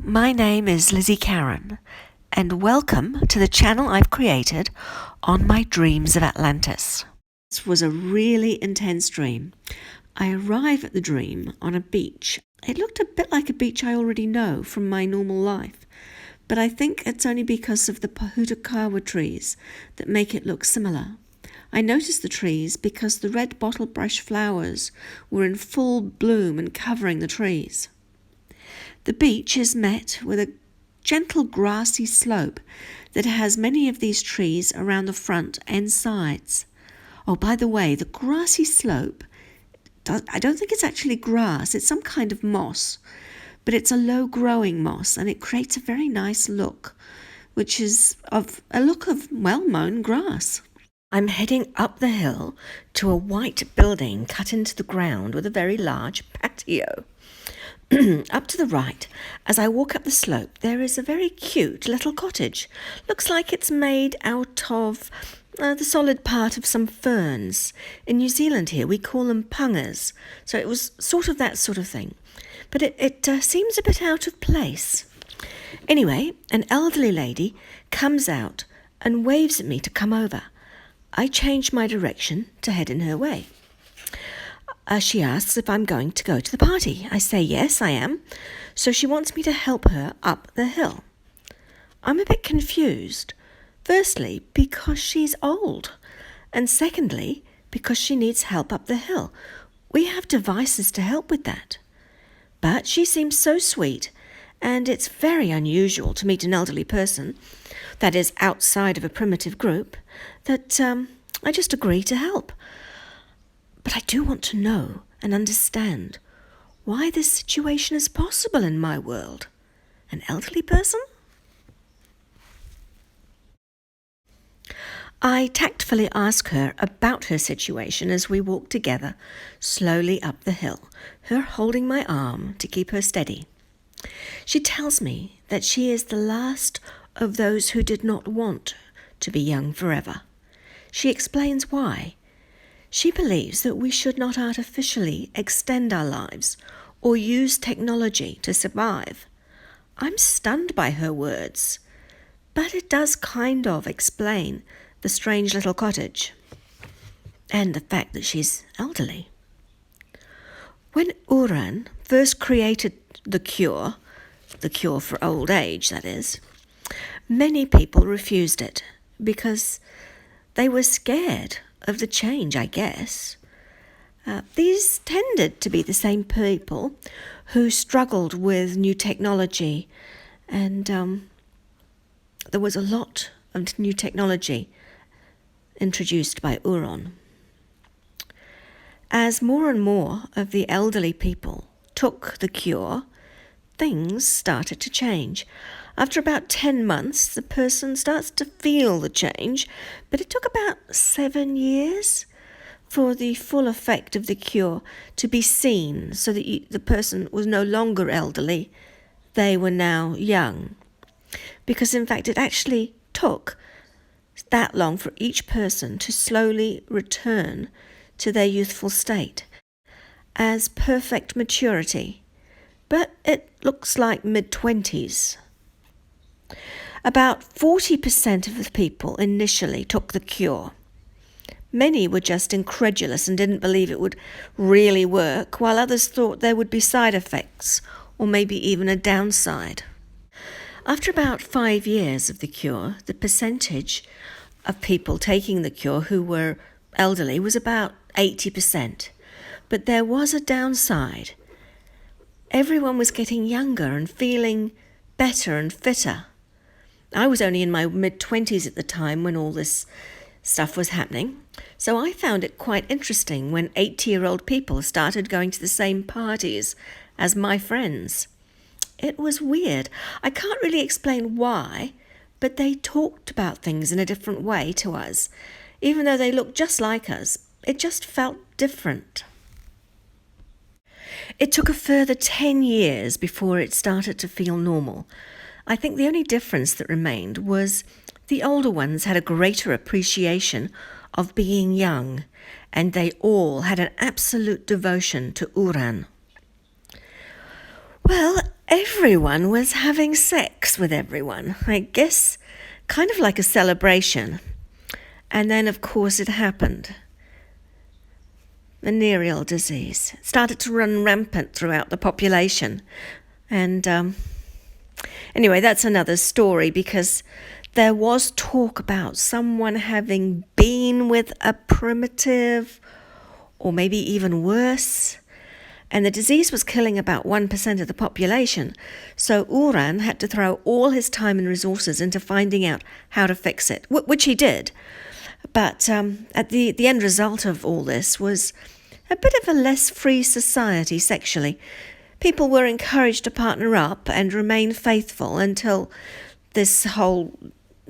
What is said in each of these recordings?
My name is Lizzie Karen, and welcome to the channel I've created on my dreams of Atlantis. This was a really intense dream. I arrive at the dream on a beach. It looked a bit like a beach I already know from my normal life, but I think it's only because of the Pohutukawa trees that make it look similar. I noticed the trees because the red bottlebrush flowers were in full bloom and covering the trees. The beach is met with a gentle grassy slope that has many of these trees around the front and sides. Oh, by the way, the grassy slope, I don't think it's actually grass, it's some kind of moss, but it's a low-growing moss and it creates a very nice look, which is of a look of well-mown grass. I'm heading up the hill to a white building cut into the ground with a very large patio. Up to the right, as I walk up the slope, there is a very cute little cottage. Looks like it's made out of the solid part of some ferns. In New Zealand here, we call them pungas, so it was sort of that sort of thing. But it seems a bit out of place. Anyway, an elderly lady comes out and waves at me to come over. I change my direction to head in her way. She asks if I'm going to go to the party. I say yes, I am. So she wants me to help her up the hill. I'm a bit confused. Firstly, because she's old. And secondly, because she needs help up the hill. We have devices to help with that. But she seems so sweet, and it's very unusual to meet an elderly person, that is outside of a primitive group, that I just agree to help. But I do want to know and understand why this situation is possible in my world. An elderly person? I tactfully ask her about her situation as we walk together slowly up the hill, her holding my arm to keep her steady. She tells me that she is the last of those who did not want to be young forever. She explains why. She believes that we should not artificially extend our lives or use technology to survive. I'm stunned by her words, but it does kind of explain the strange little cottage and the fact that she's elderly. When Uran first created the cure for old age, that is, many people refused it because they were scared of the change, I guess. These tended to be the same people who struggled with new technology, and there was a lot of new technology introduced by Uran. As more and more of the elderly people took the cure, things started to change. After about 10 months, the person starts to feel the change, but it took about 7 years for the full effect of the cure to be seen, so that the person was no longer elderly, they were now young. Because in fact it actually took that long for each person to slowly return to their youthful state as perfect maturity. But it looks like mid-20s. About 40% of the people initially took the cure. Many were just incredulous and didn't believe it would really work, while others thought there would be side effects, or maybe even a downside. After about 5 years of the cure, the percentage of people taking the cure who were elderly was about 80%. But there was a downside. Everyone was getting younger and feeling better and fitter. I was only in my mid-20s at the time when all this stuff was happening, so I found it quite interesting when 80-year-old people started going to the same parties as my friends. It was weird. I can't really explain why, but they talked about things in a different way to us. Even though they looked just like us, it just felt different. It took a further 10 years before it started to feel normal. I think the only difference that remained was the older ones had a greater appreciation of being young, and they all had an absolute devotion to Uran. Well, everyone was having sex with everyone. I guess kind of like a celebration. And then, of course, it happened. Venereal disease started to run rampant throughout the population. And anyway, that's another story, because there was talk about someone having been with a primitive, or maybe even worse. And the disease was killing about 1% of the population. So Uran had to throw all his time and resources into finding out how to fix it, which he did. But at the end result of all this was a bit of a less free society sexually. People were encouraged to partner up and remain faithful until this whole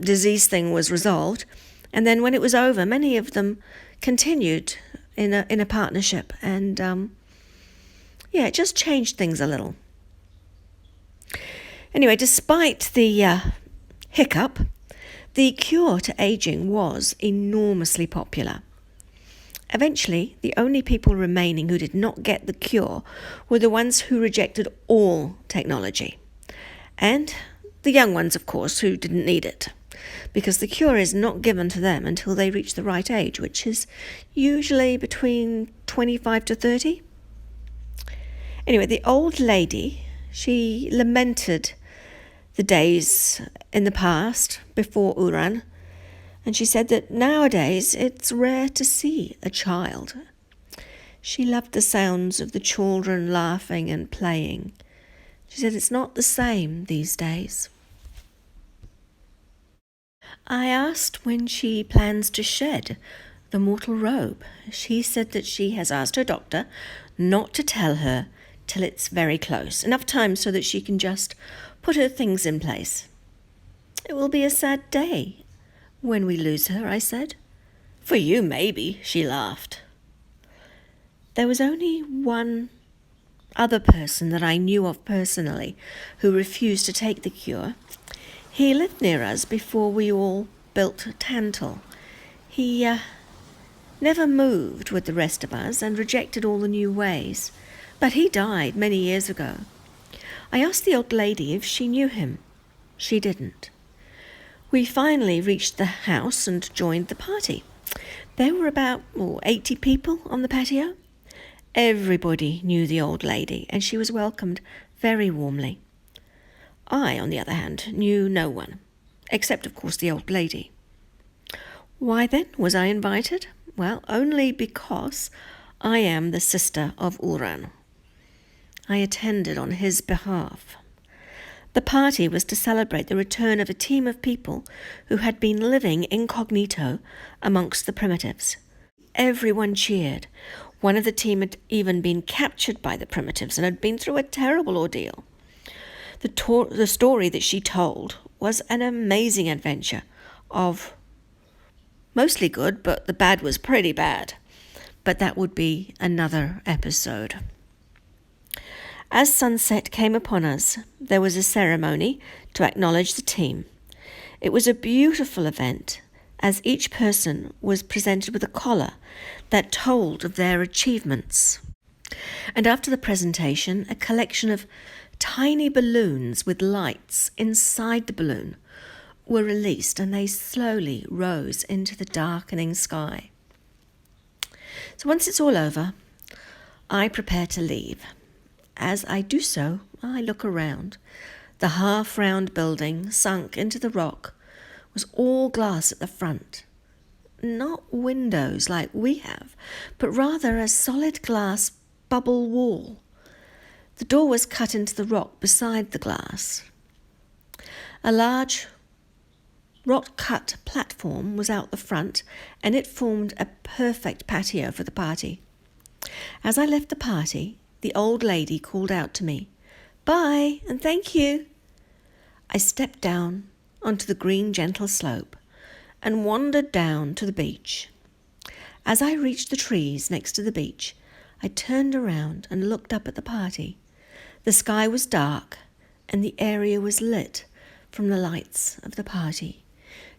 disease thing was resolved. And then when it was over, many of them continued in a partnership. And it just changed things a little. Anyway, despite the hiccup, the cure to aging was enormously popular. Eventually, the only people remaining who did not get the cure were the ones who rejected all technology. And the young ones, of course, who didn't need it, because the cure is not given to them until they reach the right age, which is usually between 25 to 30. Anyway, the old lady, she lamented the days in the past before Uran, and she said that nowadays it's rare to see a child. She loved the sounds of the children laughing and playing. She said it's not the same these days. I asked when she plans to shed the mortal robe. She said that she has asked her doctor not to tell her till it's very close, enough time so that she can just put her things in place. It will be a sad day when we lose her, I said. For you, maybe, she laughed. There was only one other person that I knew of personally who refused to take the cure. He lived near us before we all built Tantal. He never moved with the rest of us and rejected all the new ways. But he died many years ago. I asked the old lady if she knew him. She didn't. We finally reached the house and joined the party. There were about 80 people on the patio. Everybody knew the old lady, and she was welcomed very warmly. I, on the other hand, knew no one, except, of course, the old lady. Why then was I invited? Well, only because I am the sister of Uran. I attended on his behalf. The party was to celebrate the return of a team of people who had been living incognito amongst the primitives. Everyone cheered. One of the team had even been captured by the primitives and had been through a terrible ordeal. The story that she told was an amazing adventure of mostly good, but the bad was pretty bad. But that would be another episode. As sunset came upon us, there was a ceremony to acknowledge the team. It was a beautiful event, as each person was presented with a collar that told of their achievements. And after the presentation, a collection of tiny balloons with lights inside the balloon were released, and they slowly rose into the darkening sky. So once it's all over, I prepare to leave. As I do so, I look around. The half-round building, sunk into the rock, was all glass at the front. Not windows like we have, but rather a solid glass bubble wall. The door was cut into the rock beside the glass. A large rock-cut platform was out the front, and it formed a perfect patio for the party. As I left the party, the old lady called out to me, "Bye, and thank you." I stepped down onto the green, gentle slope and wandered down to the beach. As I reached the trees next to the beach, I turned around and looked up at the party. The sky was dark, and the area was lit from the lights of the party.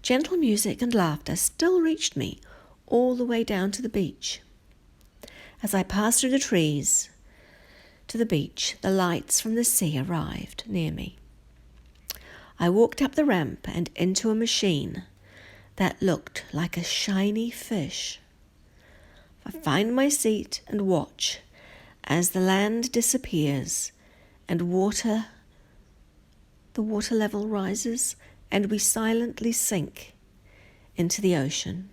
Gentle music and laughter still reached me all the way down to the beach. As I passed through the trees to the beach, the lights from the sea arrived near me. I walked up the ramp and into a machine that looked like a shiny fish. I find my seat and watch as the land disappears and the water level rises and we silently sink into the ocean.